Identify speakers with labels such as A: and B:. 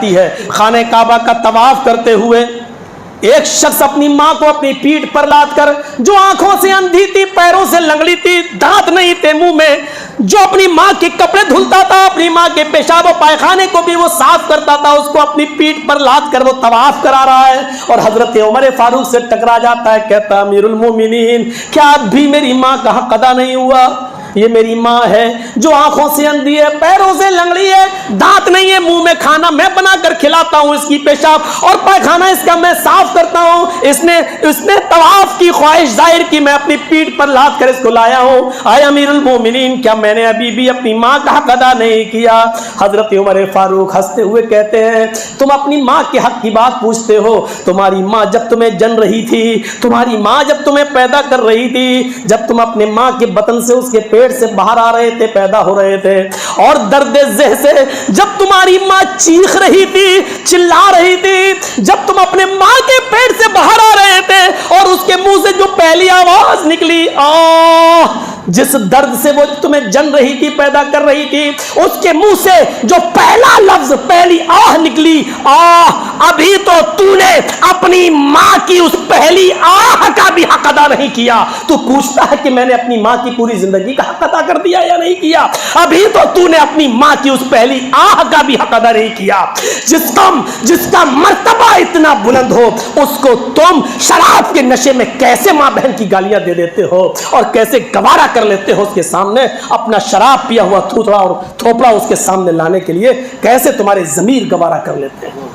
A: ہے۔ خانہ کعبہ کا طواف کرتے ہوئے ایک شخص اپنی ماں کو اپنی پیٹھ پر لاد کر، جو آنکھوں سے اندھی تھی، پیروں سے لنگڑی تھی، دانت نہیں تھے منہ میں، جو اپنی ماں کے کپڑے دھلتا تھا، اپنی ماں کے پیشاب و پائخانے کو بھی وہ صاف کرتا تھا، اس کو اپنی پیٹھ پر لاد کر وہ طواف کرا رہا ہے، اور حضرت عمر فاروق سے ٹکرا جاتا ہے، کہتا امیر المومنین کیا اب بھی میری ماں کا حق ادا نہیں ہوا؟ یہ میری ماں ہے جو آنکھوں سے اندھی ہے، پیروں سے لنگڑی ہے، دانت نہیں ہے منہ میں، کھانا میں بنا کر کھلاتا ہوں، اس کی پیشاب اور پائخانہ اس کا میں صاف کرتا ہوں، اس نے طواف کی خواہش ظاہر کی، میں اپنی پیٹھ پر لاد کر اس کو لایا ہوں، آئے امیر المومنین کیا میں نے ابھی بھی اپنی ماں کا حق ادا نہیں کیا؟ حضرت عمر فاروق ہنستے ہوئے کہتے ہیں تم اپنی ماں کے حق کی بات پوچھتے ہو، تمہاری ماں جب تمہیں جن رہی تھی، تمہاری ماں جب تمہیں پیدا کر رہی تھی، جب تم اپنے ماں کے بطن سے اس کے پیٹ سے باہر آ رہے تھے، پیدا ہو رہے تھے، اور درد زہ سے جب تمہاری ماں چیخ رہی تھی، چلا رہی تھی، جب تم اپنے ماں کے پیٹ سے باہر آ رہے تھے اور اس کے منہ سے جو پہلی آواز نکلی آہ، جس درد سے وہ تمہیں جن رہی تھی، پیدا کر رہی تھی، اس کے منہ سے جو پہلا لفظ، پہلی آہ نکلی، آہ، ابھی تو نے اپنی ماں کی اس پہلی آہ کا بھی حق ادا نہیں کیا، تو پوچھتا ہے کہ میں نے اپنی ماں کی پوری زندگی کا حق ادا کر دیا یا نہیں کیا؟ ابھی تو نے اپنی ماں کی اس پہلی آہ کا بھی حق ادا نہیں کیا۔ جس کا مرتبہ اتنا بلند ہو، اس کو تم شراب کے نشے میں کیسے ماں بہن کی گالیاں دے دیتے ہو، اور کیسے گوارا کر لیتے ہو اس کے سامنے اپنا شراب پیا ہوا تھوتڑا اور تھوپڑا اس کے سامنے لانے کے لیے، کیسے تمہارے ضمیر گوارا کر لیتے ہیں؟